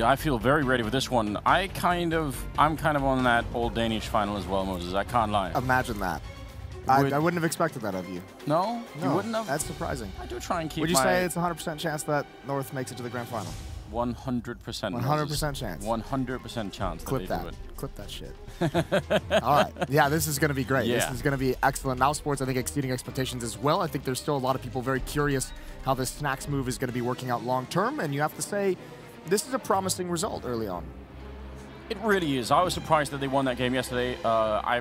I feel very ready for this one. I'm kind of on that old Danish final as well, Moses. I can't lie. Imagine that. I wouldn't have expected that of you. No? No, You wouldn't have? That's surprising. I do try and keep Would you say it's a 100% chance that North makes it to the grand final? 100%. 100% chance. 100% chance. Clip that. Clip that shit. All right. Yeah, this is going to be great. Yeah. This is going to be excellent. Mousesports, I think, exceeding expectations as well. I think there's still a lot of people very curious how this snacks move is going to be working out long term. And you have to say, this is a promising result early on. It really is. I was surprised that they won that game yesterday. I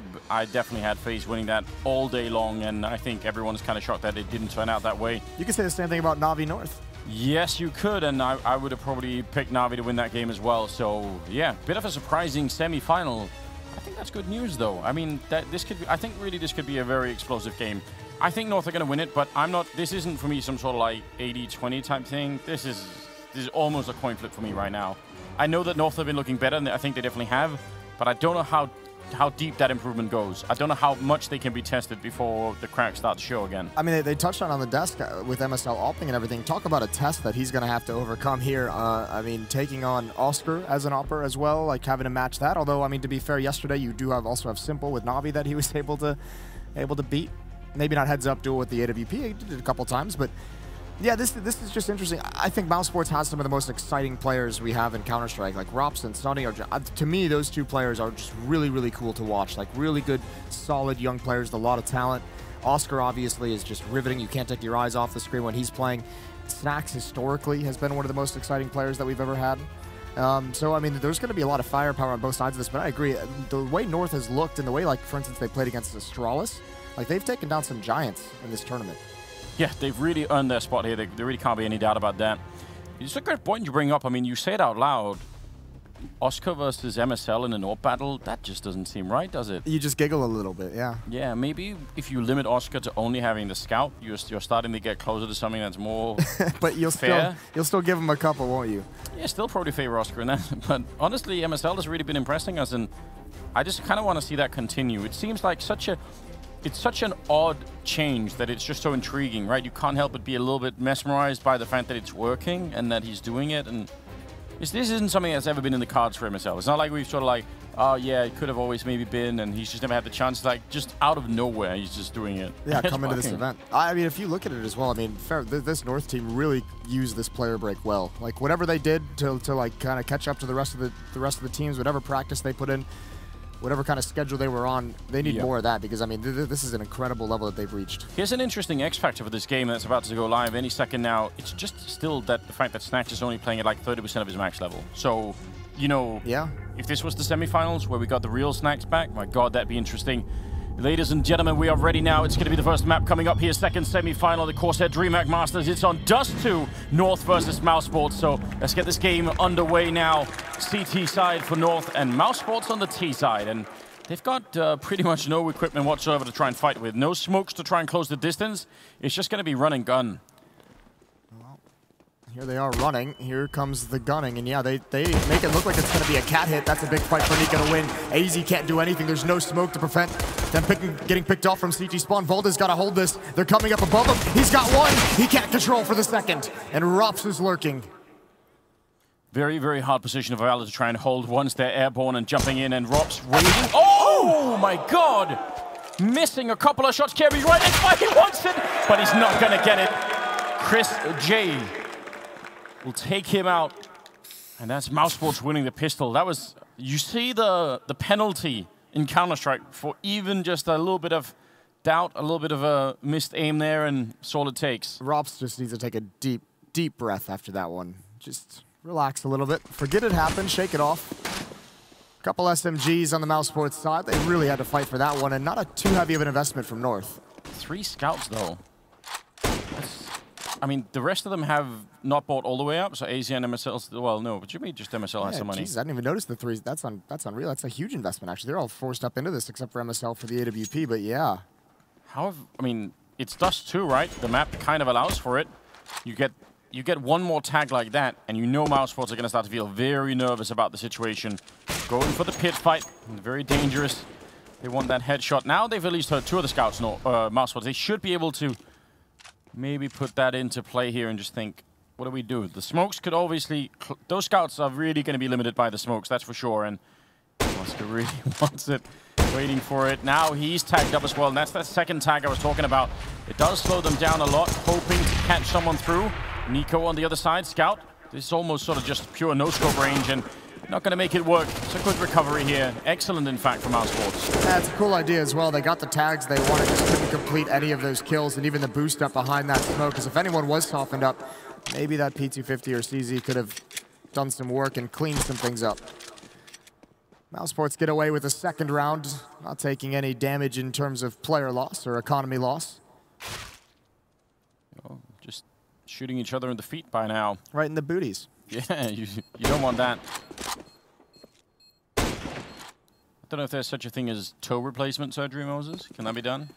definitely had FaZe winning that all day long, and I think everyone's kind of shocked that it didn't turn out that way. You could say the same thing about Navi North. Yes, you could, and I would have probably picked Navi to win that game as well. So, yeah, bit of a surprising semi-final. I think that's good news, though. I mean, I think really this could be a very explosive game. I think North are going to win it, but this isn't for me some sort of like 80-20 type thing. This is almost a coin flip for me right now. I know that North have been looking better, and I think they definitely have, but I don't know how deep that improvement goes. I don't know how much they can be tested before the cracks start to show again. I mean, they touched on the desk with MSL Alping and everything. Talk about a test that he's going to have to overcome here. I mean, taking on Oscar as an Opper as well, like having to match that. Although, I mean, to be fair, yesterday you do also have Simple with Navi that he was able to beat. Maybe not heads-up duel with the AWP. He did it a couple times, but yeah, this is just interesting. I think Mousesports has some of the most exciting players we have in Counter-Strike. Like Rops and Sonny to me, those two players are just really, really cool to watch. Like really good, solid young players with a lot of talent. Oscar obviously is just riveting. You can't take your eyes off the screen when he's playing. Snacks historically has been one of the most exciting players that we've ever had. So, I mean, there's going to be a lot of firepower on both sides of this, but I agree. The way North has looked and the way, like, for instance, they played against Astralis, like, they've taken down some giants in this tournament. Yeah, they've really earned their spot here. There really can't be any doubt about that. It's a good point you bring up. I mean, you say it out loud. Oscar versus MSL in an AWP battle, that just doesn't seem right, does it? You just giggle a little bit, yeah. Yeah, maybe if you limit Oscar to only having the scout, you're starting to get closer to something that's more but you'll fair. You'll still give him a couple, won't you? Yeah, still probably favor Oscar in that. But honestly, MSL has really been impressing us, and I just kind of want to see that continue. It seems like it's such an odd change that it's just so intriguing, right? You can't help but be a little bit mesmerized by the fact that it's working and that he's doing it. And this isn't something that's ever been in the cards for MSL. It's not like we've sort of like, oh yeah, it could have always maybe been, and he's just never had the chance. Like, just out of nowhere, he's just doing it. Yeah, come into this event. I mean, if you look at it as well, I mean, this North team really used this player break well. Like, whatever they did to like kind of catch up to the rest of the teams, whatever practice they put in, whatever kind of schedule they were on, they need more of that because, I mean, this is an incredible level that they've reached. Here's an interesting X factor for this game that's about to go live any second now. It's just still that the fact that Snatch is only playing at like 30% of his max level. So, you know, if this was the semifinals where we got the real Snacks back, my God, that'd be interesting. Ladies and gentlemen, we are ready now. It's going to be the first map coming up here, second semi-final, the CORSAIR DreamHack Masters. It's on Dust 2, North versus Mousesports. So let's get this game underway now. CT side for North and Mousesports on the T side. And they've got pretty much no equipment whatsoever to try and fight with. No smokes to try and close the distance. It's just going to be run and gun. Here they are running. Here comes the gunning. And yeah, they make it look like it's going to be a cat hit. That's a big fight for Nika to win. AZ can't do anything. There's no smoke to prevent them getting picked off from CT spawn. Volda's got to hold this. They're coming up above him. He's got one. He can't control for the second. And Rops is lurking. Very, very hard position of Valor to try and hold once they're airborne and jumping in. And Rops waiting. Oh my God! Missing a couple of shots. Carries right next by. He wants it, but he's not going to get it. Chris J will take him out, and that's Mousesports winning the pistol. That was, you see the penalty in Counter-Strike for even just a little bit of doubt, a little bit of a missed aim there, and that's all it takes. Rops just needs to take a deep, deep breath after that one. Just relax a little bit. Forget it happened, shake it off. Couple SMGs on the Mousesports side. They really had to fight for that one, and not a too heavy of an investment from North. 3 scouts, though. I mean, the rest of them have not bought all the way up, so AZ and MSL, well, no, but you mean just MSL has some money. Jesus, I didn't even notice the 3s. That's unreal. That's a huge investment, actually. They're all forced up into this, except for MSL for the AWP, but yeah. I mean, it's Dust 2, right? The map kind of allows for it. You get one more tag like that, and you know Mousesports are going to start to feel very nervous about the situation. Going for the pit fight, very dangerous. They want that headshot. Now they've at least heard 2 of the scouts, Mousesports. They should be able to maybe put that into play here and just think, what do we do? The smokes could obviously... Those scouts are really going to be limited by the smokes, that's for sure. And Oscar really wants it, waiting for it. Now he's tagged up as well, and that's that second tag I was talking about. It does slow them down a lot, hoping to catch someone through. Nico on the other side, scout. This is almost sort of just pure no-scope range, and not going to make it work. It's a good recovery here. Excellent, in fact, from Mousesports. Yeah, it's a cool idea as well. They got the tags they wanted, just couldn't complete any of those kills, and even the boost up behind that smoke, because if anyone was softened up, maybe that P250 or CZ could have done some work and cleaned some things up. Mousesports get away with the second round, not taking any damage in terms of player loss or economy loss. Oh, just shooting each other in the feet by now. Right in the booties. Yeah, you don't want that. I don't know if there's such a thing as toe replacement surgery, Moses. Can that be done?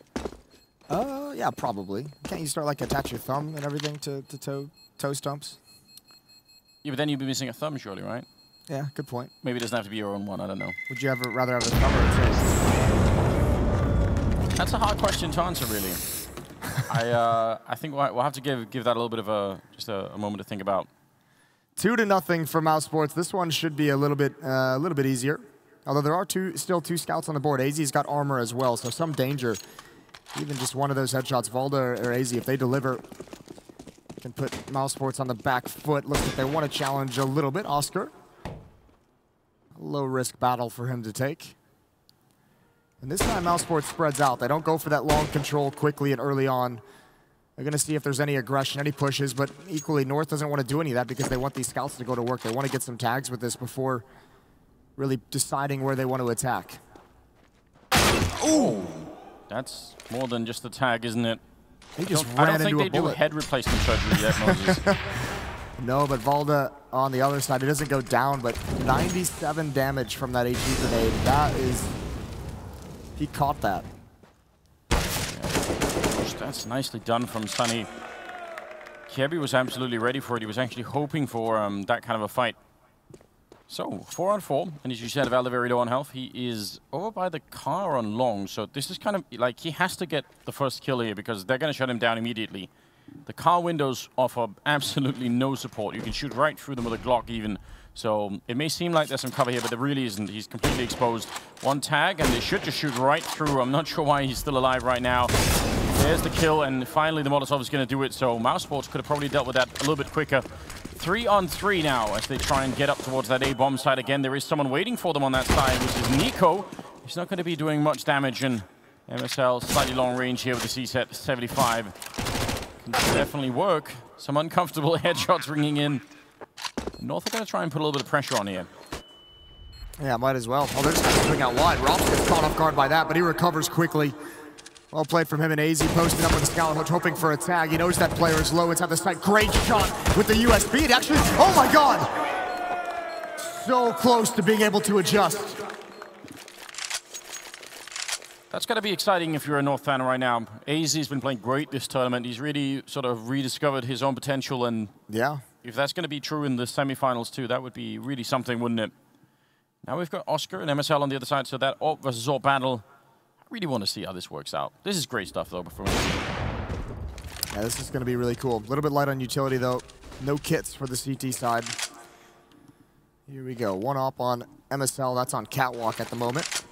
Yeah, probably. Can't you start like attach your thumb and everything to toe stumps? Yeah, but then you'd be missing a thumb, surely, right? Yeah, good point. Maybe it doesn't have to be your own one, I don't know. Would you rather have a thumb or a toe? That's a hard question to answer, really. I think we'll have to give that a little bit of a moment to think about. 2-0 for Mousesports. This one should be a little bit easier. Although there are still two scouts on the board. AZ's got armor as well, so some danger. Even just one of those headshots, Valda or AZ, if they deliver, can put Mousesports on the back foot. Looks like they want to challenge a little bit. Oscar. A low-risk battle for him to take. And this time, Mousesports spreads out. They don't go for that long control quickly and early on. They're going to see if there's any aggression, any pushes, but equally, North doesn't want to do any of that because they want these scouts to go to work. They want to get some tags with this before really deciding where they want to attack. Ooh! That's more than just a tag, isn't it? He just I ran don't think into a they do bullet. head replacement surgery yet, Moses. No, but Valda on the other side, it doesn't go down, but 97 damage from that HE grenade. That is... He caught that. That's nicely done from Sunny. Kebby was absolutely ready for it. He was actually hoping for that kind of a fight. So, 4 on 4, and as you said, Valda very low on health. He is over by the car on long, so this is kind of like he has to get the first kill here because they're going to shut him down immediately. The car windows offer absolutely no support. You can shoot right through them with a Glock even. So it may seem like there's some cover here, but there really isn't. He's completely exposed. One tag, and they should just shoot right through. I'm not sure why he's still alive right now. There's the kill, and finally the Molotov is going to do it. So Mousesports could have probably dealt with that a little bit quicker. 3 on 3 now as they try and get up towards that A-bomb side again. There is someone waiting for them on that side, which is Nico. He's not going to be doing much damage, and MSL slightly long range here with the C-set 75. Can definitely work. Some uncomfortable headshots ringing in. North are going to try and put a little bit of pressure on here. Yeah, might as well. Oh, they're just moving out wide. Robs gets caught off guard by that, but he recovers quickly. Well played from him, and AZ posted up with the scout hook, hoping for a tag. He knows that player is low inside the site. Great shot with the USB. It actually, oh my God! So close to being able to adjust. That's got to be exciting if you're a North fan right now. AZ's been playing great this tournament. He's really sort of rediscovered his own potential, and yeah, if that's going to be true in the semifinals too, that would be really something, wouldn't it? Now we've got Oscar and MSL on the other side, so that AWP versus AWP battle. I really want to see how this works out. This is great stuff, though. Yeah, this is going to be really cool. A little bit light on utility, though. No kits for the CT side. Here we go. One op on MSL. That's on Catwalk at the moment.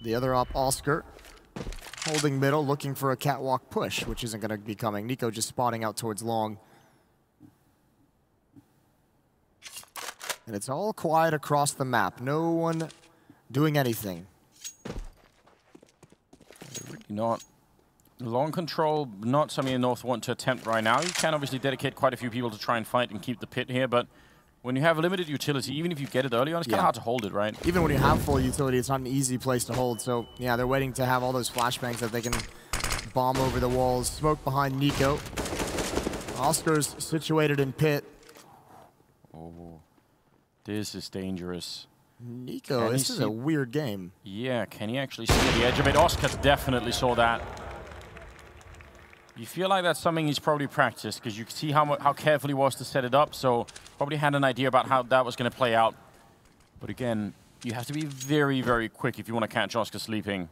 The other op, Oscar, holding middle, looking for a Catwalk push, which isn't going to be coming. Nico just spotting out towards long. And it's all quiet across the map. No one doing anything. Really not. Long control, not something the North want to attempt right now. You can obviously dedicate quite a few people to try and fight and keep the pit here, but when you have limited utility, even if you get it early on, it's kind of hard to hold it, right? Even when you have full utility, it's not an easy place to hold. So, yeah, they're waiting to have all those flashbangs that they can bomb over the walls. Smoke behind Nico. Oscar's situated in pit. Oh, this is dangerous. Nico, this is a weird game. Yeah, can he actually see the edge of it? Oscar definitely saw that. You feel like that's something he's probably practiced, because you can see how careful he was to set it up, so probably had an idea about how that was going to play out. But again, you have to be very, very quick if you want to catch Oscar sleeping.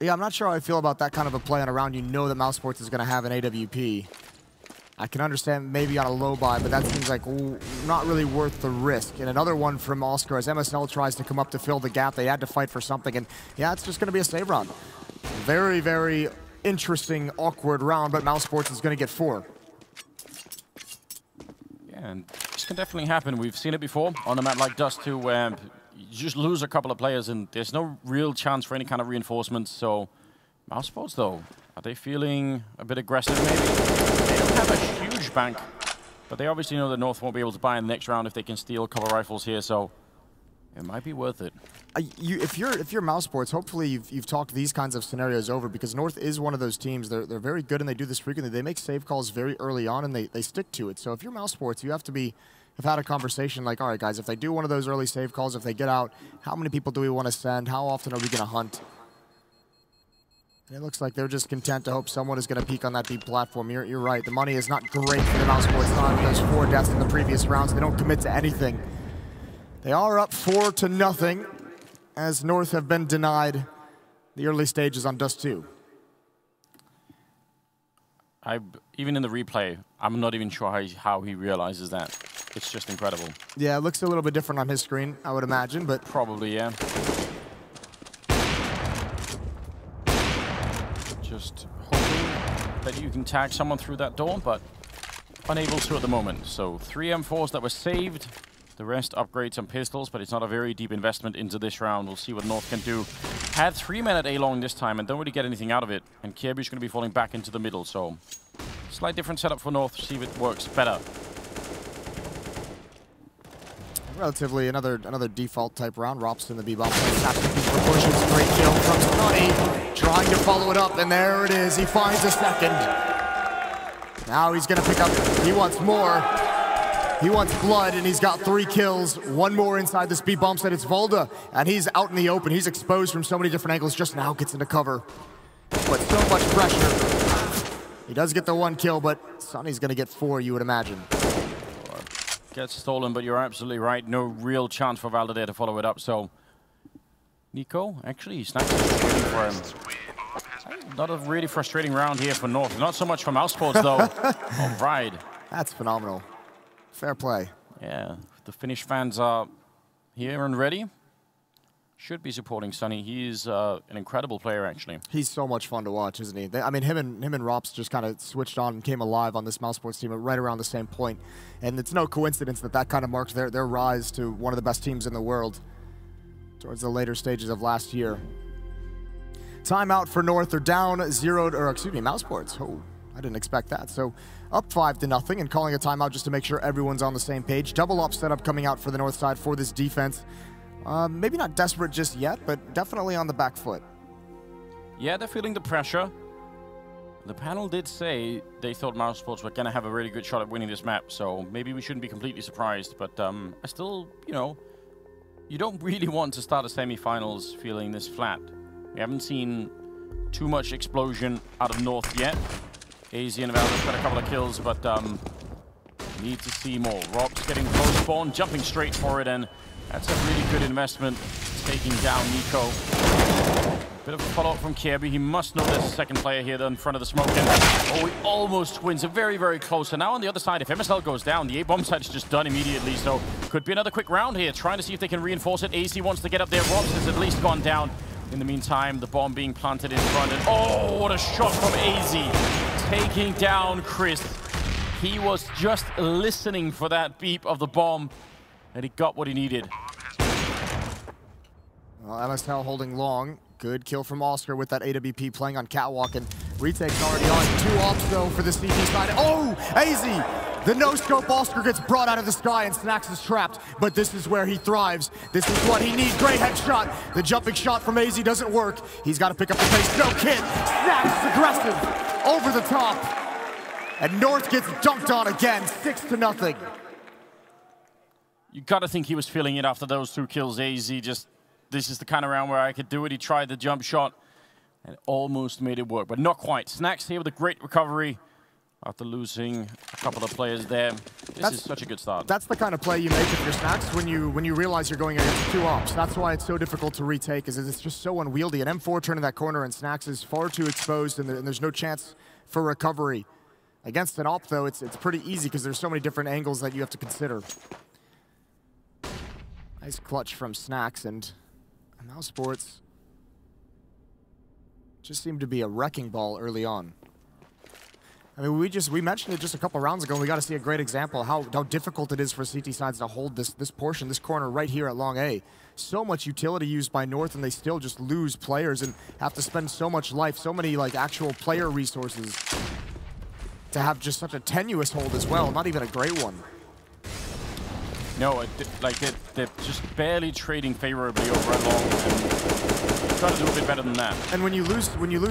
Yeah, I'm not sure how I feel about that kind of a play on a round. You know that Mousesports is going to have an AWP. I can understand maybe on a low buy, but that seems like not really worth the risk. And another one from Oscar as MSL tries to come up to fill the gap. They had to fight for something, and yeah, it's just going to be a save round. Very, very interesting, awkward round, but Mousesports is going to get 4. Yeah, and this can definitely happen. We've seen it before on a map like Dust 2, where you just lose a couple of players, and there's no real chance for any kind of reinforcements. So Mousesports, though, are they feeling a bit aggressive maybe? They don't have a huge bank, but they obviously know that North won't be able to buy in the next round if they can steal a couple of rifles here, so it might be worth it. If you're Mousesports, hopefully you've talked these kinds of scenarios over, because North is one of those teams. They're very good and they do this frequently. They make save calls very early on and they stick to it. So if you're Mousesports, you have had a conversation like, all right, guys, if they do one of those early save calls, if they get out, how many people do we want to send? How often are we going to hunt? And it looks like they're just content to hope someone is going to peek on that deep platform. You're right. The money is not great for the Mousesports team. Those 4 deaths in the previous rounds. They don't commit to anything. They are up 4-0 as North have been denied the early stages on Dust 2. Even in the replay, I'm not even sure how he realizes that. It's just incredible. Yeah, it looks a little bit different on his screen, I would imagine, but... Probably, yeah. Just hoping that you can tag someone through that door, but unable to at the moment. So 3 M4s that were saved. The rest upgrades on pistols, but it's not a very deep investment into this round. We'll see what North can do. Had 3 men at A-long this time and don't really get anything out of it. And Kirby's going to be falling back into the middle, so slight different setup for North. See if it works better. Relatively another default type round. Rops in the B-bomb. Pushes, great kill from Sonny. Trying to follow it up, and there it is. He finds a second. Now he's going to pick up. He wants more. He wants blood, and he's got 3 kills. 1 more inside this B-bomb set. It's Volda, and he's out in the open. He's exposed from so many different angles. Just now gets into cover. But so much pressure. He does get the 1 kill, but Sonny's going to get 4, you would imagine. Gets stolen, but you're absolutely right. No real chance for Valda there to follow it up, so... Nico, actually, Snacks is waiting for him. Not a really frustrating round here for North. Not so much for Mousesports, though. All right. That's phenomenal. Fair play. Yeah, the Finnish fans are here and ready. Should be supporting Sonny. He's an incredible player, actually. He's so much fun to watch, isn't he? I mean, him and Rops just kind of switched on and came alive on this Mousesports team at right around the same point. And it's no coincidence that that kind of marked their rise to one of the best teams in the world towards the later stages of last year. Timeout for North. They're down 0, or excuse me, Mousesports. Oh, I didn't expect that. So up 5-0 and calling a timeout just to make sure everyone's on the same page. Double up setup coming out for the North side for this defense. Maybe not desperate just yet, but definitely on the back foot. Yeah, they're feeling the pressure. The panel did say they thought Mousesports were going to have a really good shot at winning this map, so maybe we shouldn't be completely surprised. But I still, you know, you don't really want to start a semi-finals feeling this flat. We haven't seen too much explosion out of North yet. AZ and Valda's got a couple of kills, but need to see more. Rob's getting close spawn, jumping straight for it, and that's a really good investment, taking down Nico. Bit of a follow-up from Kirby. He must know there's a second player here in front of the smoke. And, oh, he almost wins. A very, very close. And now on the other side, if MSL goes down, the A-bomb side is just done immediately. So could be another quick round here, trying to see if they can reinforce it. AC wants to get up there. Robs has at least gone down. In the meantime, the bomb being planted in front. And oh, what a shot from AZ. Taking down Chris. He was just listening for that beep of the bomb. And he got what he needed. Well, MSL holding long. Good kill from Oscar with that AWP playing on Catwalk, and retake's already on. 2 ops though for the CT side. Oh, AZ! The no-scope Oscar gets brought out of the sky and Snacks is trapped, but this is where he thrives. This is what he needs. Great headshot. The jumping shot from AZ doesn't work. He's got to pick up the pace. No kid. Snacks aggressive. Over the top. And North gets dunked on again. 6-0. You got to think he was feeling it after those 2 kills. AZ just... This is the kind of round where I could do it. He tried the jump shot and almost made it work, but not quite. Snacks here with a great recovery after losing a couple of players there. This is such a good start. That's the kind of play you make if you're Snacks when you realize you're going against 2 ops. That's why it's so difficult to retake, is it's just so unwieldy. An M4 turning that corner and Snacks is far too exposed, and there's no chance for recovery. Against an op, though, it's pretty easy because there's so many different angles that you have to consider. Nice clutch from Snacks, and Mousesports just seemed to be a wrecking ball early on. I mean, we mentioned it just a couple rounds ago. We got to see a great example of how difficult it is for CT sides to hold this portion, this corner right here at long A. So much utility used by North, and they still just lose players and have to spend so much life, so many like actual player resources to have just such a tenuous hold as well. Not even a great one. No, they're just barely trading favorably over at long. And got to do a bit better than that. And when you lose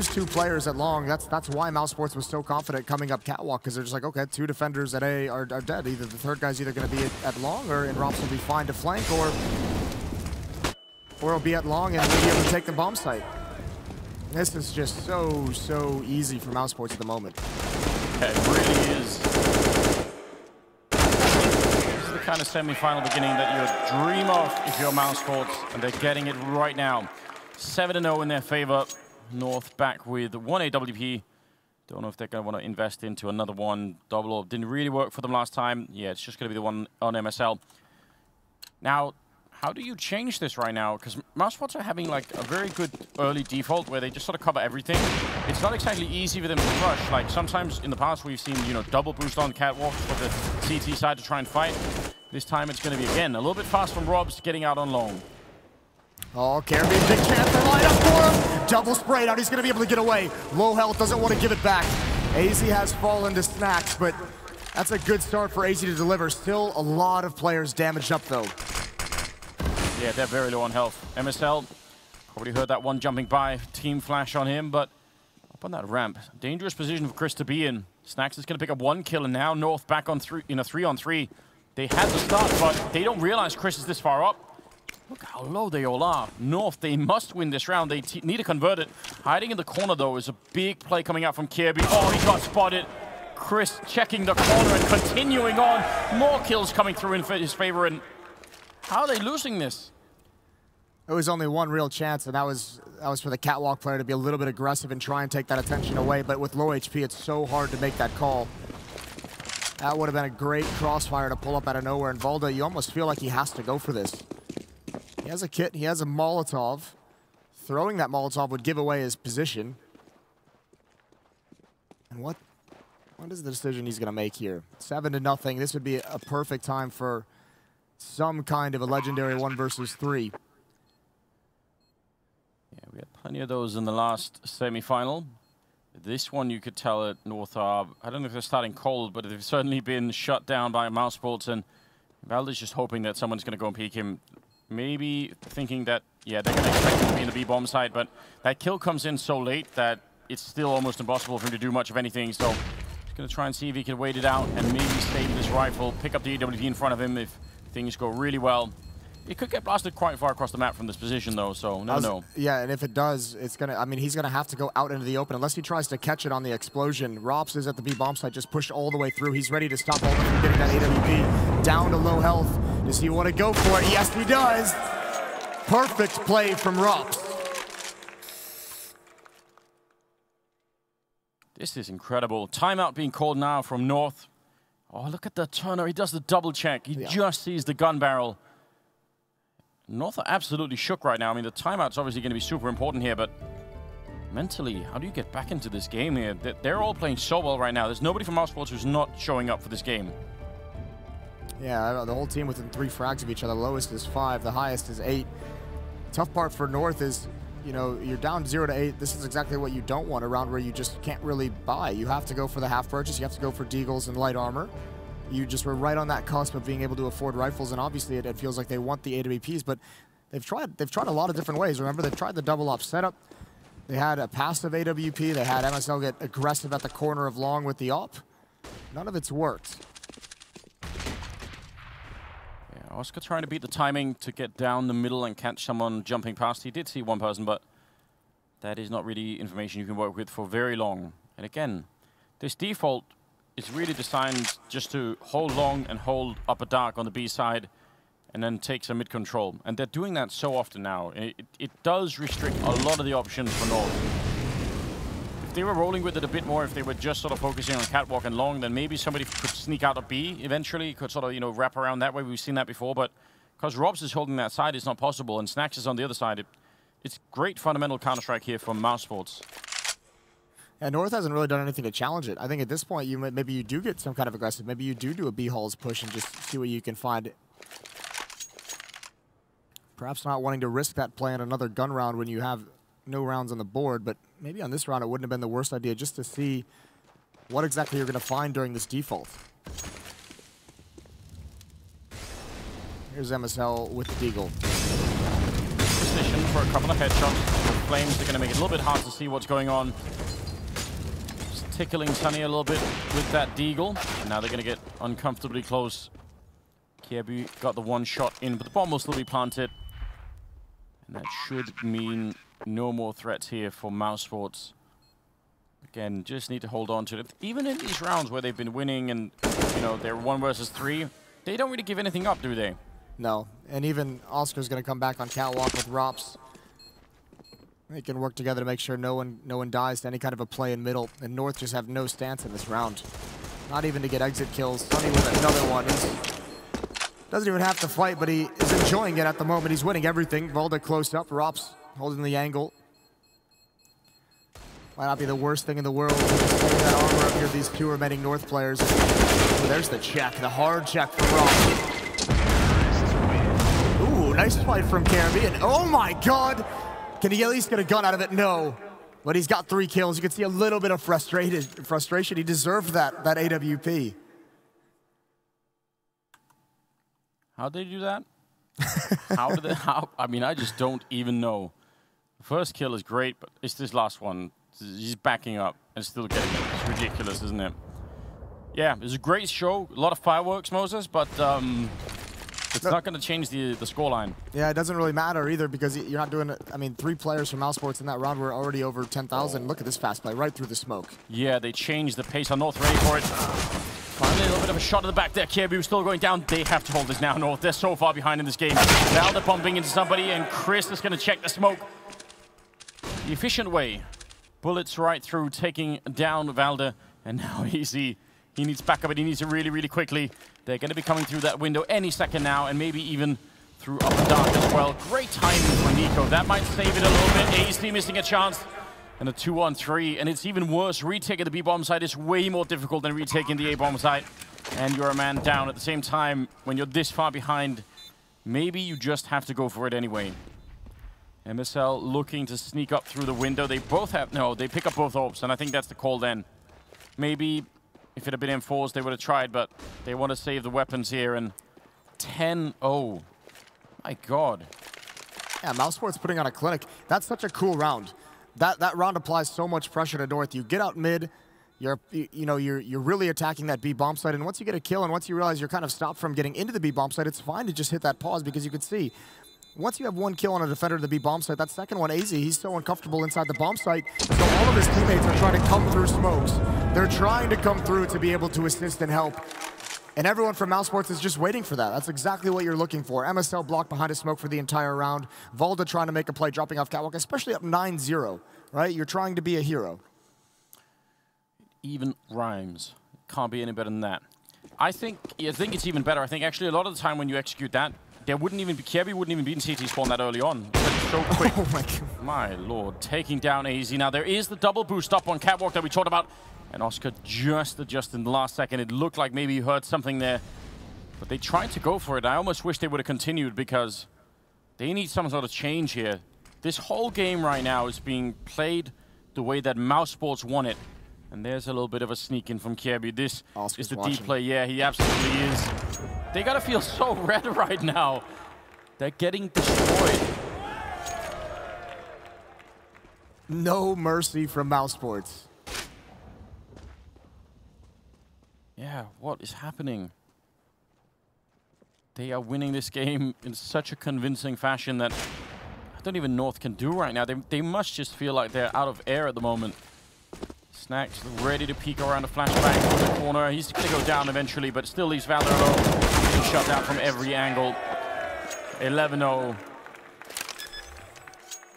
2 players at long, that's why Mousesports was so confident coming up catwalk, because they're just like, okay, 2 defenders at A are dead. Either the third guy's either going to be at long, or and Rops will be fine to flank, or he'll be at long and we'll be able to take the bomb site. This is just so easy for Mousesports at the moment. Yeah, it really is. This is the kind of semi-final beginning that you dream of if you're Mousesports, and they're getting it right now. 7-0 in their favor. North back with 1 AWP. Don't know if they're going to want to invest into another one. Double orb didn't really work for them last time. Yeah, it's just going to be the one on MSL. Now, how do you change this right now? Because Mousesports are having like a very good early default where they just sort of cover everything. It's not exactly easy for them to rush. Like sometimes in the past we've seen, you know, double boost on catwalks for the CT side to try and fight. This time it's going to be, again, a little bit fast from Robs getting out on long. Oh, Caribbean, big chance to line up for him. Double sprayed out, he's going to be able to get away. Low health, doesn't want to give it back. AZ has fallen to Snacks, but that's a good start for AZ to deliver. Still a lot of players damaged up, though. Yeah, they're very low on health. MSL, probably heard that one jumping by. Team flash on him, but up on that ramp. Dangerous position for Chris to be in. Snacks is going to pick up 1 kill, and now North back on 3 in a 3-on-3. They had to start, but they don't realize Chris is this far up. Look how low they all are. North, they must win this round. They need to convert it. Hiding in the corner, though, is a big play coming out from Kirby. Oh, he got spotted. Chris checking the corner and continuing on. More kills coming through in his favor. And how are they losing this? There was only one real chance, and that was for the catwalk player to be a little bit aggressive and try and take that attention away. But with low HP, it's so hard to make that call. That would have been a great crossfire to pull up out of nowhere. And Valda, you almost feel like he has to go for this. He has a kit, he has a Molotov. Throwing that Molotov would give away his position. And what is the decision he's going to make here? 7-0. This would be a perfect time for some kind of a legendary 1 versus 3. Yeah, we had plenty of those in the last semi-final. This one you could tell at North are, I don't know if they're starting cold, but they've certainly been shut down by Mousesports, and Valda's just hoping that someone's going to go and peek him. Maybe thinking that, yeah, they're going to expect him to be in the B-bomb site, but that kill comes in so late that it's still almost impossible for him to do much of anything. So he's going to try and see if he can wait it out and maybe stay with his rifle, pick up the AWP in front of him if things go really well. It could get blasted quite far across the map from this position, though, so no. Yeah, and if it does, it's going to, I mean, he's going to have to go out into the open unless he tries to catch it on the explosion. Rops is at the B-bomb site, just pushed all the way through. He's ready to stop all from getting that AWP down to low health. Does he want to go for it? Yes, he does. Perfect play from Rops. This is incredible. Timeout being called now from North. Oh, look at the turner. He does the double check. He just sees the gun barrel. North are absolutely shook right now. I mean, the timeout's obviously going to be super important here, but mentally, how do you get back into this game here? They're all playing so well right now. There's nobody from Mousesports who's not showing up for this game. Yeah, the whole team within 3 frags of each other. Lowest is 5, the highest is 8. Tough part for North is, you know, you're down 0-8. This is exactly what you don't want, a round where you just can't really buy. You have to go for the half purchase. You have to go for deagles and light armor. You just were right on that cusp of being able to afford rifles, and obviously it feels like they want the AWPs, but they've tried a lot of different ways. Remember, they've tried the double op setup. They had a passive AWP. They had MSL get aggressive at the corner of long with the op. None of it's worked. Yeah, Oscar trying to beat the timing to get down the middle and catch someone jumping past. He did see one person, but that is not really information you can work with for very long. And again, this default is really designed just to hold long and hold upper dark on the B side and then take some mid control. And they're doing that so often now. It does restrict a lot of the options for North. If they were rolling with it a bit more, if they were just sort of focusing on catwalk and long, then maybe somebody could sneak out of B eventually, could sort of, you know, wrap around that way. We've seen that before, but because Robs is holding that side, it's not possible, and Snacks is on the other side. It's great fundamental Counter-Strike here from Mousesports. And North hasn't really done anything to challenge it. I think at this point, maybe you do get some kind of aggressive. Maybe you do a B-Halls push and just see what you can find. Perhaps not wanting to risk that play on another gun round when you have no rounds on the board, but maybe on this round it wouldn't have been the worst idea just to see what exactly you're going to find during this default. Here's MSL with the Deagle. Position for a couple of headshots. The Flames are going to make it a little bit hard to see what's going on. Just tickling Sunny a little bit with that Deagle. And now they're going to get uncomfortably close. Kiebu got the one shot in, but the bomb will still be planted. And that should mean no more threats here for Mousesports. Again, just need to hold on to it. Even in these rounds where they've been winning and, you know, they're 1 versus 3, they don't really give anything up, do they? No. And even Oscar's going to come back on catwalk with Rops. They can work together to make sure no one dies to any kind of a play in middle. And North just have no stance in this round. Not even to get exit kills. Sunny with another one. Doesn't even have to fight, but he is enjoying it at the moment. He's winning everything. Valda close up. Rops holding the angle. Might not be the worst thing in the world to just take that armor up here, these two remaining North players. Oh, there's the check, the hard check for Rops. Ooh, nice fight from Caribbean. Oh my God! Can he at least get a gun out of it? No. But he's got 3 kills. You can see a little bit of frustration. He deserved that AWP. How'd they do that? How? I mean, I just don't even know. The first kill is great, but it's this last one. He's backing up and still getting it. It's ridiculous, isn't it? Yeah, it was a great show. A lot of fireworks, Moses, but it's not going to change the scoreline. Yeah, it doesn't really matter either because you're not doing it. I mean, 3 players from Mousesports in that round were already over 10,000. Look at this fast play right through the smoke. Yeah, they changed the pace on North, ready for it. Finally, a little bit of a shot at the back there. Kiebu still going down. They have to hold this now, North. They're so far behind in this game. Now they're bumping into somebody, and Chris is going to check the smoke. The efficient way. Bullets right through, taking down Valda. And now Easy. He needs backup, but he needs it really, really quickly. They're going to be coming through that window any second now, and maybe even through Upper Dark as well. Great timing for Nico. That might save it a little bit. Easy missing a chance. And a 2-on-3, and it's even worse. Retaking the B-bomb site is way more difficult than retaking the A-bomb site. And you're a man down at the same time. When you're this far behind, maybe you just have to go for it anyway. MSL looking to sneak up through the window. They both have, no, they pick up both orbs, and I think that's the call then. Maybe if it had been M4s, they would have tried, but they want to save the weapons here, and 10-0. My God. Yeah, Mousesports putting on a clinic. That's such a cool round. That round applies so much pressure to North. You get out mid, you're really attacking that B bomb site, and once you get a kill and once you realize you're kind of stopped from getting into the B bomb site, it's fine to just hit that pause because you can see once you have 1 kill on a defender to the B bomb site, that second one, AZ, he's so uncomfortable inside the bomb site, so all of his teammates are trying to come through smokes. They're trying to come through to be able to assist and help. And everyone from Mousesports is just waiting for that. That's exactly what you're looking for. MSL blocked behind a smoke for the entire round. Valda trying to make a play, dropping off catwalk, especially up 9-0, right? You're trying to be a hero. Even rhymes. Can't be any better than that. I think it's even better. I think actually a lot of the time when you execute that, there wouldn't even be, Kirby wouldn't even be in CT spawn that early on. It's so quick. Oh my God. My Lord, taking down AZ. Now there is the double boost up on catwalk that we talked about. And Oscar just adjusted in the last second. It looked like maybe he heard something there. But they tried to go for it. I almost wish they would have continued because they need some sort of change here. This whole game right now is being played the way that Mousesports want it. And there's a little bit of a sneak in from Kirby. This Oscar's is the watching. deep play. Yeah, he absolutely is. They gotta feel so red right now. They're getting destroyed. No mercy from Mousesports. Yeah, what is happening? They are winning this game in such a convincing fashion that I don't even North can do right now. They must just feel like they're out of air at the moment. Snacks ready to peek around the flashbang from the corner. He's going to go down eventually, but still leaves Valor alone. He's shut down from every angle. 11-0.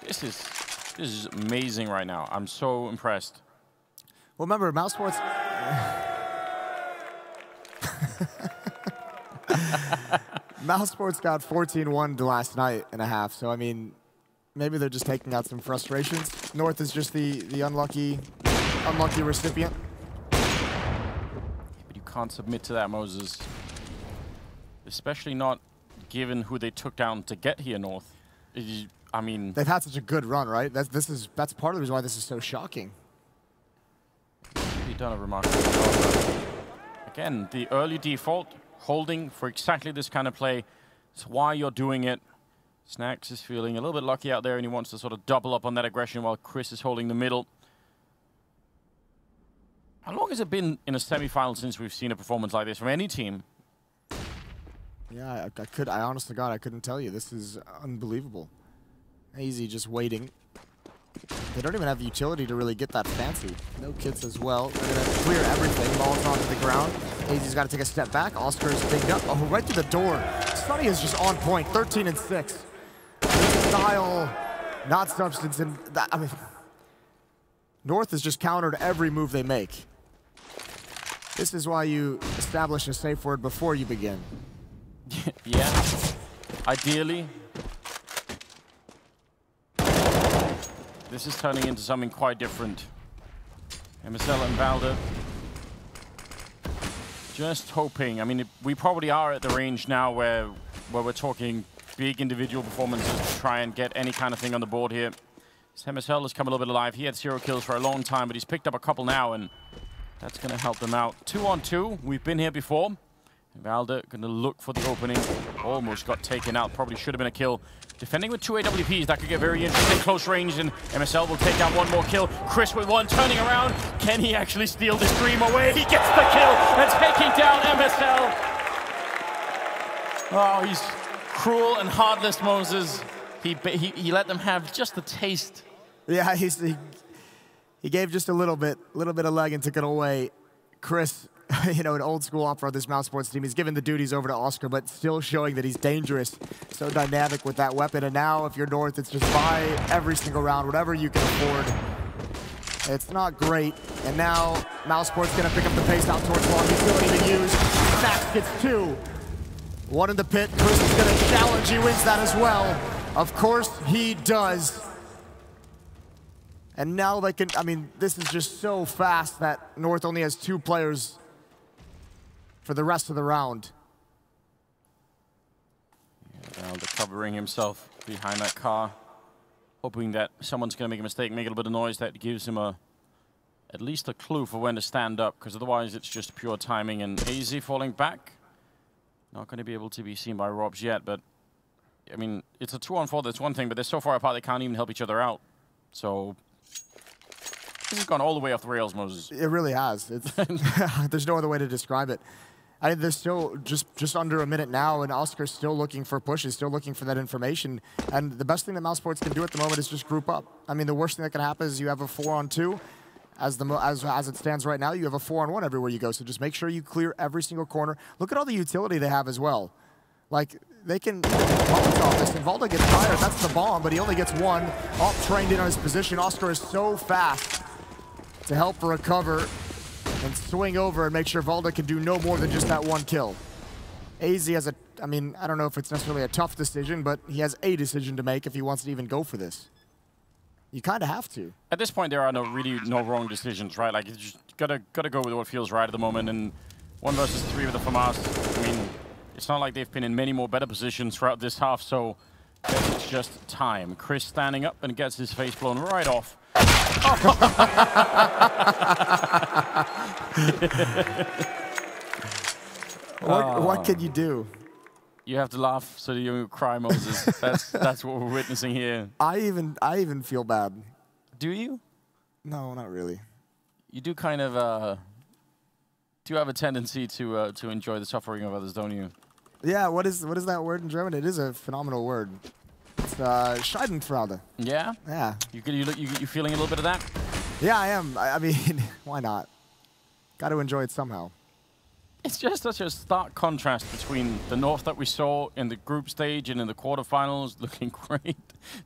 This is amazing right now. I'm so impressed. Well, remember, Mousesports... Mousesports got 14-1 last night and a half, so I mean, maybe they're just taking out some frustrations. North is just the unlucky recipient. But you can't submit to that, Moses. Especially not given who they took down to get here, North. I mean, they've had such a good run, right? That's part of the reason why this is so shocking. They've done a remarkable job. Again, the early default holding for exactly this kind of play. It's why you're doing it. Snacks is feeling a little bit lucky out there, and he wants to sort of double up on that aggression while Chris is holding the middle. How long has it been in a semi-final since we've seen a performance like this from any team? Yeah, I honest to God, I couldn't tell you. This is unbelievable. Easy just waiting. They don't even have the utility to really get that fancy. No kits as well. They're going to clear everything. Ball's onto the ground. Easy's got to take a step back. Oscar's dinged up. Oh, right through the door. Sunny is just on point. 13-6. Style, not substance. And that, I mean, North has just countered every move they make. This is why you establish a safe word before you begin. Yeah, ideally. This is turning into something quite different. MSL and Valda just hoping. I mean, we probably are at the range now where we're talking big individual performances to try and get any kind of thing on the board here. MSL has come a little bit alive. He had 0 kills for a long time, but he's picked up a couple now, and that's going to help them out. 2-on-2. We've been here before. Valda going to look for the opening. Almost got taken out. Probably should have been a kill. Defending with 2 AWPs, that could get very interesting. Close range, and MSL will take down one more kill. Chris with one, turning around. Can he actually steal this dream away? He gets the kill and taking down MSL. Oh, he's cruel and heartless, Moses. He let them have just a taste. Yeah, he gave just a little bit of leg and took it away. Chris, you know, an old school opera of this Mousesports team. He's given the duties over to Oscar, but still showing that he's dangerous. So dynamic with that weapon. And now, if you're North, it's just buy every single round, whatever you can afford. It's not great. And now, Mousesports going to pick up the pace out towards long utility to use. Max gets 2. 1 in the pit. Chris is going to challenge. He wins that as well. Of course, he does. And now they can, I mean, this is just so fast that North only has 2 players for the rest of the round. Yeah, Valda covering himself behind that car, hoping that someone's going to make a mistake, make a little bit of noise that gives him at least a clue for when to stand up, because otherwise it's just pure timing. And AZ falling back, not going to be able to be seen by Robs yet, but I mean, it's a 2-on-4, that's one thing, but they're so far apart they can't even help each other out. So this has gone all the way off the rails, Moses. It really has. It's there's no other way to describe it. I mean, there's still just under a minute now, and Oscar's still looking for pushes, still looking for that information. And the best thing that Mousesports can do at the moment is just group up. I mean, the worst thing that can happen is you have a 4-on-2. As it stands right now, you have a 4-on-1 everywhere you go. So just make sure you clear every single corner. Look at all the utility they have as well. Like, they can Molotov this, and Valda gets tired. That's the bomb, but he only gets 1. All trained in on his position. Oscar is so fast to help recover and swing over and make sure Valda can do no more than just that 1 kill. AZ has I mean, I don't know if it's necessarily a tough decision, but he has a decision to make if he wants to even go for this. You kind of have to. At this point, there are no wrong decisions, right? Like, you just gotta go with what feels right at the moment. And 1 versus 3 with the FAMAS. I mean, it's not like they've been in many more better positions throughout this half, so it's just time. Chris standing up and gets his face blown right off. What can you do? You have to laugh so that you cry, Moses. That's what we're witnessing here. I even feel bad. Do you? No, not really. You do kind of do have a tendency to enjoy the suffering of others, don't you? Yeah. What is that word in German? It is a phenomenal word. It's Schadenfreude. Yeah. Yeah. You feeling a little bit of that? Yeah, I am. I mean, why not? Got to enjoy it somehow. It's just such a stark contrast between the North that we saw in the group stage and in the quarterfinals, looking great,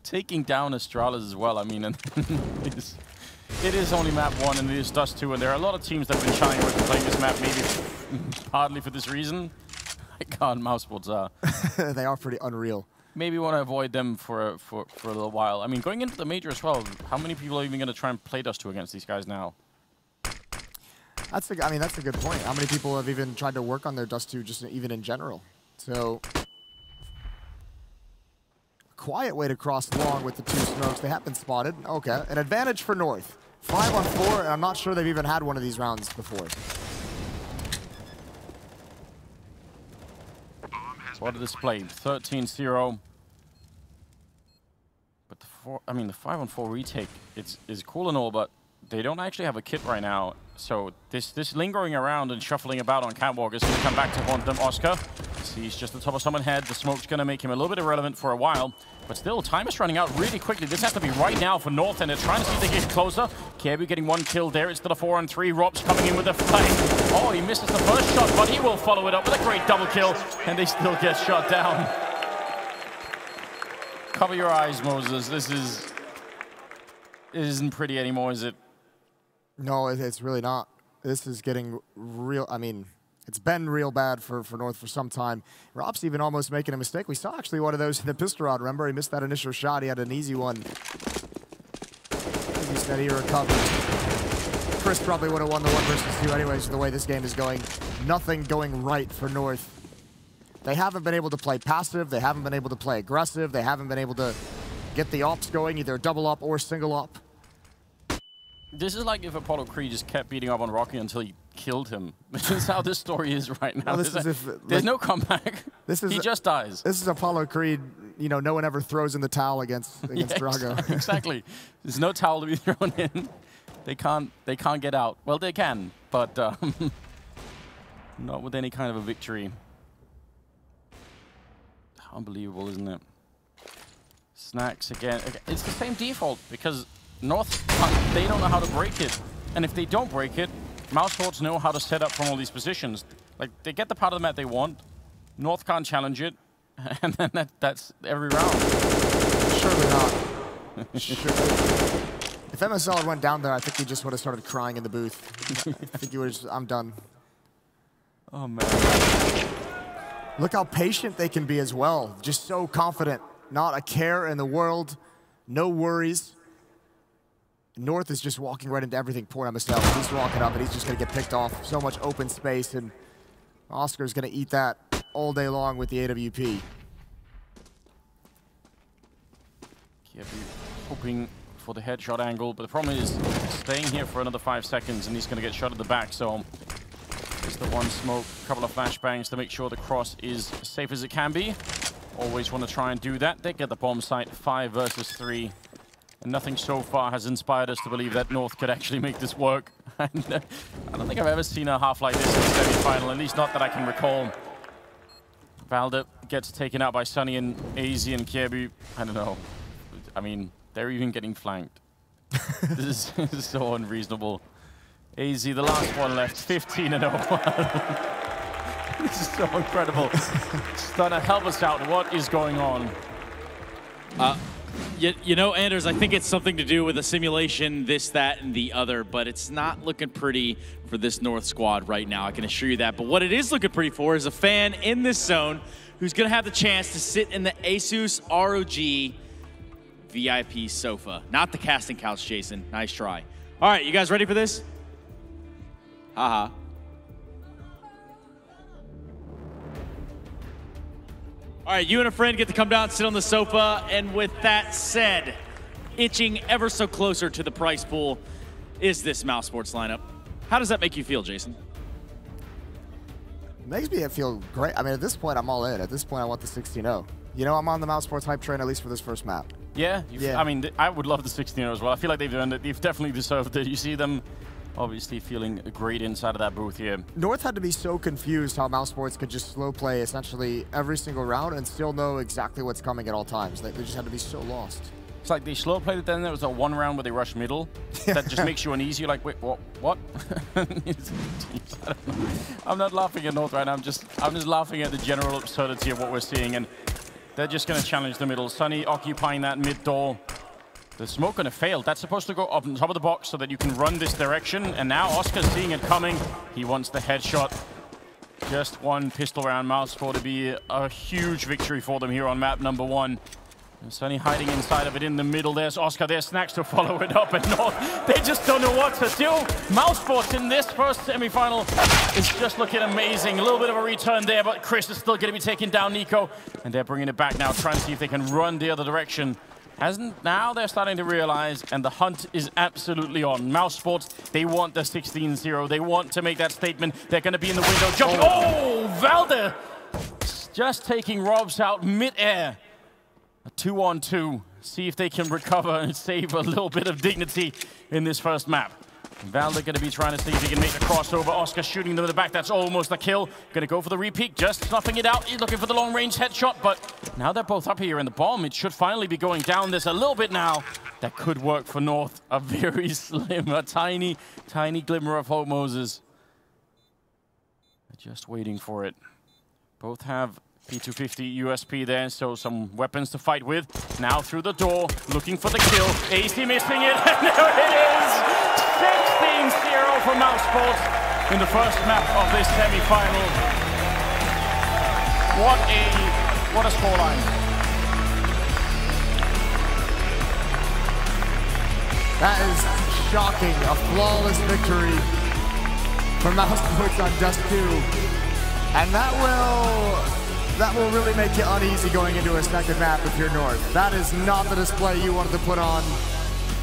taking down Astralis as well. I mean, It is only map 1 and it is Dust 2, and there are a lot of teams that have been shying away from playing this map, maybe partly for this reason. I can't, Mousesports are. They are pretty unreal. Maybe want to avoid them for a little while. I mean, going into the major as well, how many people are even going to try and play Dust 2 against these guys now? That's a good point. How many people have even tried to work on their Dust 2 just even in general? So, quiet way to cross long with the 2 smokes. They have been spotted. Okay, an advantage for North. 5 on 4, and I'm not sure they've even had one of these rounds before. What a display, 13-0. But the 5 on 4 retake is cool and all, but they don't actually have a kit right now. So this lingering around and shuffling about on Catwalk is going to come back to haunt them. Oscar sees just the top of someone's head. The smoke's going to make him a little bit irrelevant for a while. But still, time is running out really quickly. This has to be right now for North, and they're trying to see if they get closer. Kiebu getting 1 kill there. It's still a 4 on 3. Rob's coming in with a flank. Oh, he misses the first shot, but he will follow it up with a great double kill, and they still get shot down. Cover your eyes, Moses. This isn't pretty anymore, is it? No, it's really not. This is getting real. I mean, it's been real bad for North for some time. Rob's even almost making a mistake. We saw actually one of those in the pistol round. Remember, he missed that initial shot. He had an easy one. As he said, he recovered. Chris probably would have won the 1 versus 2 anyways, the way this game is going. Nothing going right for North. They haven't been able to play passive. They haven't been able to play aggressive. They haven't been able to get the ops going, either double up or single up. This is like if Apollo Creed just kept beating up on Rocky until he killed him. This is how this story is right now. Well, there's no comeback. He just dies. This is Apollo Creed. You know, no one ever throws in the towel against Drago. Exactly. There's no towel to be thrown in. They can't get out. Well, they can, but not with any kind of a victory. Unbelievable, isn't it? Snacks again. It's the same default because North, they don't know how to break it. And if they don't break it, Mousesports know how to set up from all these positions. Like, they get the part of the map they want, North can't challenge it, and then that's every round. Surely not. If MSL had went down there, I think he just would have started crying in the booth. I think he would have just, I'm done. Oh, man. Look how patient they can be as well. Just so confident. Not a care in the world. No worries. North is just walking right into everything. Poor MSL. He's walking up and he's just going to get picked off. So much open space, and Oscar's going to eat that all day long with the AWP. Kiev hoping for the headshot angle, but the problem is staying here for another 5 seconds and he's going to get shot at the back. So just the 1 smoke, a couple of flashbangs to make sure the cross is as safe as it can be. Always want to try and do that. They get the bomb site, 5 versus 3. And nothing so far has inspired us to believe that North could actually make this work. And, I don't think I've ever seen a half like this in the semi-final, at least not that I can recall. Valda gets taken out by Sunny and AZ and Kiebu. I don't know. I mean, they're even getting flanked. This is so unreasonable. AZ, the last one left, 15-0. This is so incredible. Stunner, help us out. What is going on? You know, Anders, I think it's something to do with a simulation, this, that, and the other, but it's not looking pretty for this North squad right now, I can assure you that. But what it is looking pretty for is a fan in this zone who's going to have the chance to sit in the Asus ROG VIP sofa. Not the casting couch, Jason. Nice try. All right, you guys ready for this? Haha. All right, you and a friend get to come down and sit on the sofa, and with that said, itching ever so closer to the price pool is this Mousesports lineup. How does that make you feel, Jason? It makes me feel great. I mean, at this point, I'm all in. At this point, I want the 16-0. You know, I'm on the Mousesports hype train, at least for this first map. Yeah? I mean, I would love the 16-0 as well. I feel like they've earned it. They've definitely deserved it. You see them obviously feeling great inside of that booth here. North had to be so confused how Mousesports could just slow play essentially every single round and still know exactly what's coming at all times. They just had to be so lost. It's like they slow played it, then there was that 1 round where they rushed middle. That just makes you uneasy. You're like, wait, what? I'm not laughing at North right now. I'm just laughing at the general absurdity of what we're seeing, and they're just going to challenge the middle. Sunny occupying that mid door. The smoke gonna fail. That's supposed to go up on top of the box so that you can run this direction. And now Oscar's seeing it coming. He wants the headshot. Just one pistol round Mousesports to be a huge victory for them here on map number 1. And Sunny hiding inside of it in the middle. There's Oscar, there's Snacks to follow it up. And North, they just don't know what to do. Mousesports in this first semifinal is just looking amazing. A little bit of a return there, but Chris is still going to be taking down Nico. And they're bringing it back now, trying to see if they can run the other direction. Now they're starting to realize, and the hunt is absolutely on. Mousesports, they want the 16-0. They want to make that statement. They're going to be in the window. Jumping. Oh, Valde just taking Robs out mid-air. A 2-on-2. See if they can recover and save a little bit of dignity in this first map. Valde going to be trying to see if he can make the crossover. Oscar shooting them in the back. That's almost a kill. Going to go for the repeat, just snuffing it out. He's looking for the long-range headshot, but now they're both up here in the bomb. It should finally be going down. There's a little bit now that could work for North. A very slim, a tiny, tiny glimmer of hope, Moses. They're just waiting for it. Both have P250 USP there, so some weapons to fight with. Now through the door, looking for the kill. AC missing it, and there it is! 16-0 for Mousesports in the first map of this semi-final. What a scoreline. That is shocking. A flawless victory for Mousesports on Dust 2. And that will really make you uneasy going into a second map if you're North. That is not the display you wanted to put on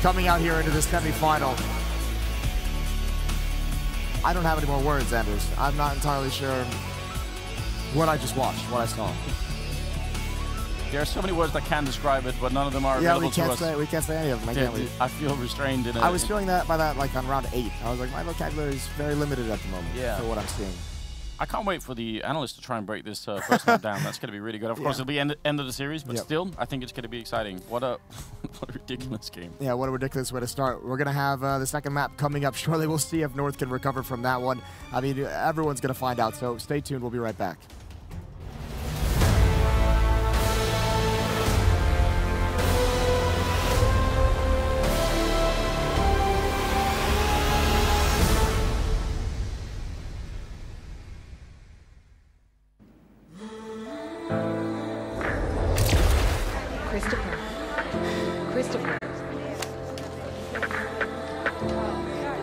coming out here into this semi-final. I don't have any more words, Anders. I'm not entirely sure what I just watched, what I saw. There are so many words that can describe it, but none of them are available to us. We can't say any of them, can't we? I feel restrained in it. I was feeling that by that, like on round 8. I was like, my vocabulary is very limited at the moment for what I'm seeing. I can't wait for the analysts to try and break this first map down. That's going to be really good. Of course, it'll be end of the series, but still, I think it's going to be exciting. What a ridiculous game. Yeah, what a ridiculous way to start. We're going to have the second map coming up shortly. We'll see if North can recover from that one. I mean, everyone's going to find out, so stay tuned. We'll be right back.